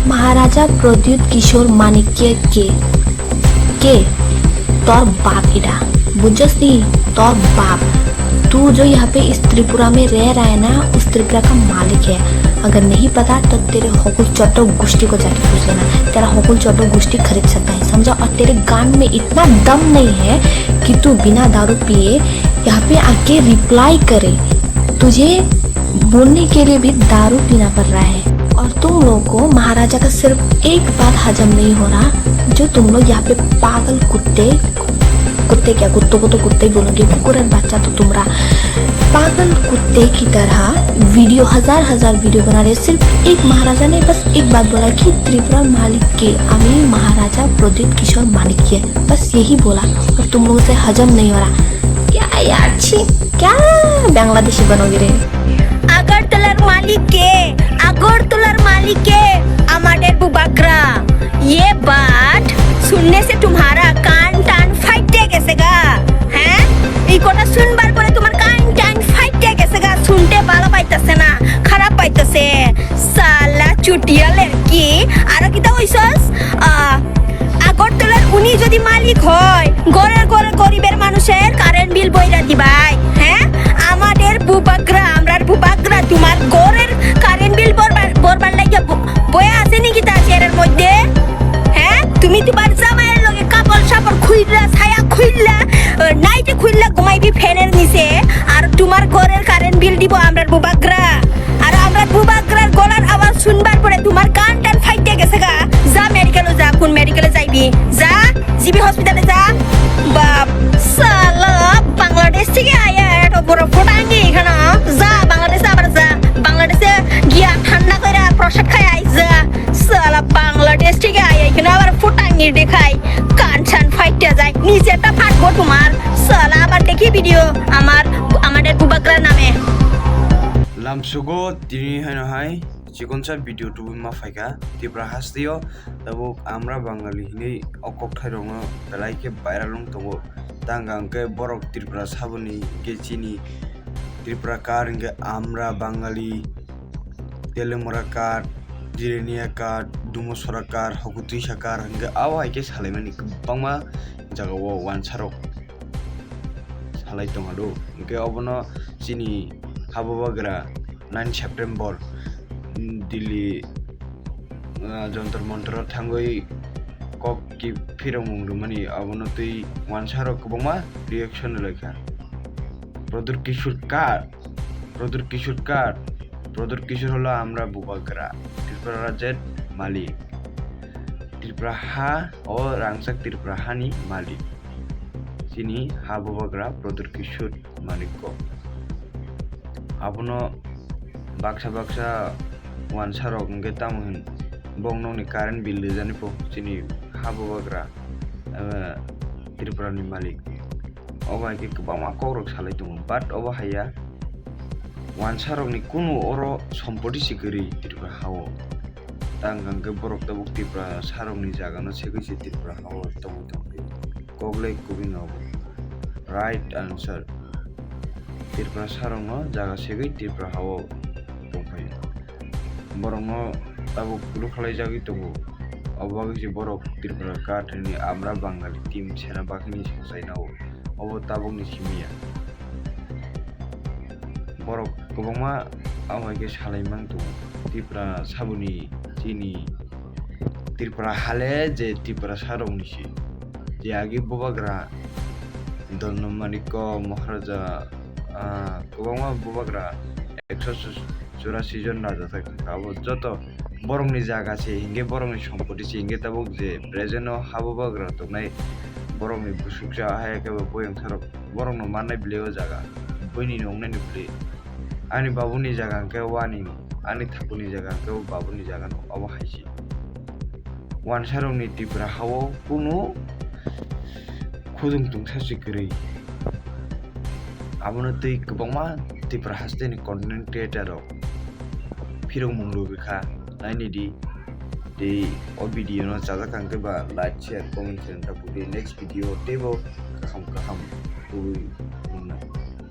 महाराजा प्रद्युत किशोर माणिक्य के तोर बाप इडा बुझसती तोर बाप। तू जो यहाँ पे इस त्रिपुरा में रह रहा है ना, उस त्रिपुरा का मालिक है। अगर नहीं पता तो तेरे हकुल चोटो गोष्ठी को जाके पूछ लेना, तेरा हकुल चोटो गोष्ठी खरीद सकता है, समझा। और तेरे गान में इतना दम नहीं है कि तू बिना दारू पिए यहाँ पे आके रिप्लाई करे। तुझे बोलने के लिए भी दारू पीना पड़ रहा है। और तुम लोगों को महाराजा का सिर्फ एक बात हजम नहीं हो रहा, जो तुम लोग यहाँ पे पागल कुत्ते क्या, कुत्तों को तो कुत्ते ही बोलोगे, कुकुर बच्चा तो तुमरा पागल कुत्ते की तरह वीडियो हजार वीडियो बना रहे। सिर्फ एक महाराजा ने बस एक बात बोला कि त्रिपुरा मालिक के अभी महाराजा प्रद्युत किशोर मालिक के, बस यही बोला। और तुम लोगों से हजम नहीं हो रहा। क्या यार, छी, क्या बांग्लादेशी बनोगे रे। আগরতলার मालिक हमारे बुबाग्रा। ये बात सुनने से तुम्हारा कान टान फाइटे कैसेगा हैं? इकोटा सुनबार परे तुम्हार कान टान फाइटे कैसेगा? सुनते ভালো পাইতাছে না, খারাপ পাইতাছে। সালা চুটিয়া লড়কি। আর কিটা হইছস? আগরতলার উনি যদি মালিক হয়, ঘরের গরিবের মানুষের কারেন্ট বিল বইরা দিবাই, হ্যাঁ? আমাদের বুবাগ্রা তোমার ঘরের কারেন্ট বিল বরবার লাগিয়া বয়া আছে নাকি তা চেয়ারের মধ্যে? হ্যাঁ, তুমি তোমার জামাইয়ের লগে কাপড় সাপড় খুইলা ছায়া খুইলা নাইটে খুইলা ঘুমাইবি ফ্যানের নিচে, আর তোমার ঘরের কারেন্ট বিল দিব আমরার বুবাগ্রা। আর আমরার বুবাগ্রার গলার আওয়াজ শুনবার পরে তোমার কান টান ফাইটে গেছে গা। যা মেডিকেলে যা, কোন মেডিকেলে যাইবি? যা জিবি হসপিটালে যা। বাপ সালা বাংলাদেশ থেকে আয়া এত বড় ফটাঙ্গি এখানে। যা বাংলাদেশে আবার যা, বাংলাদেশে গিয়া ঠান্ডা করে প্রসাদ খাই আই যা। সালা বাংলাদেশ থেকে আয়া এখানে আবার ফটাঙ্গি দেখাই, কান ছান ফাইটে যায়, নিচেটা ফাটবো তোমার। সালা আবার দেখি ভিডিও আমাদের বুবাগ্রার নামে। লামসুগো তিনি হয় চিকনসা ভিডিও টুবি মাফাইকা তিপ্রা হাসদিও তবু আমরা বাঙালি হিনি অকক থাইরং বেলাইকে ভাইরাল তবু তাঙ্গাঙ্কে বরক ত্রিপুরা সাবনি কে চিনি ত্রিপুরা কার ইনকে আমরা বাঙালি তেলেমরা কার জিরেনিয়া কার দুমসরা কার হকুতি সাকার ইনকে আওয়াইকে সালাইমানি বাংমা জাগাও WANSA rok সালাই তমাদো ইনকে অবনো চিনি CHWBALAI 9 সেপ্টেম্বর दिल्ली जंतर मंतर थांगई कक की फिरंग मुंगदुमनि अबनो तै WANSA rok गोबांमा रिएक्शन लेखा प्रद्युत किशोर हलो आमरा बुबाग्रा त्रिपुरा राज्येर मालिक त्रिपुरा हा और रांगसाक त्रिपुरा हानि मालिक चिनि CHWBALAI प्रद्युत किशोर मालिक अबनो Baksa WANSA rok ngke tamo hin bongnongni current bill lijani po chini CHWBALAI Tripura ni malik oba ke kwbangma kokrok salai tongo but oba haya WANSA rok ni kuno oro sompoti sikiri Tripura hao tangangke borok tabuk Tripura sarok ni jaga no segisi Tripura hao tongo koglai kubing obo right answer Tripura sarok no jaga segi Tripura hao tongfayo borokno tabuk lukhalai jagui tongo obagisi borok Tripura kathini amra bangali team sena bakini sainao obo tabukni simiya borok kobangma amaike salaimang tongo Tripura sabuni chini Tripura hale je Tripura sarokni si je agi bubagra dolno maniko maharaja kobangma bubagra 184 জন রাজা থাকে আবো যত বরংনি জায়গা আছে হিঙ্গে বরংনি সম্পত্তি আছে হিঙ্গে তাবো যে present CHWBALAI তো নাই বরংনি বুসুকসা হায়াকে বয়ং থারক বরংনো মাননাই বিলেও জায়গা বইনি নংনাইনি বিলে আনি বাবুনি জায়গা কে ওয়ানি আনি থাকুনি জায়গা কে বাবুনি জায়গা নো অব হাইছি WANSA rok ni Tripura hao kuno khudung tung sasi kiri abono tei kwbangma Tripura haste ni content creator rok फिरंग मुंगलु बिखा नाइनि di o video no jaga kangke ba like share comment share ta pudi next video tebo kaham puri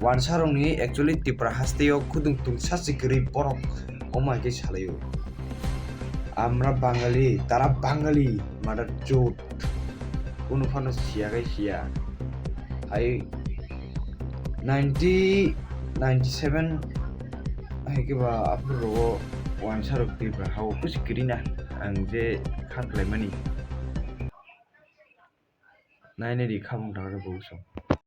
WANSA rok ni actually Tripura haste yo khudung tung sasi kiri borok omai ke salayo আমরা বাঙালি তারা বাঙালি mother চোট কোনো Fanon সিয়াগাই সিয়া high 97 हाय के बा आपनो रो वानसा रok Tripura how कुछ करीना आं जे खाखलाय मानि नायने रि खामु थागो बहुसम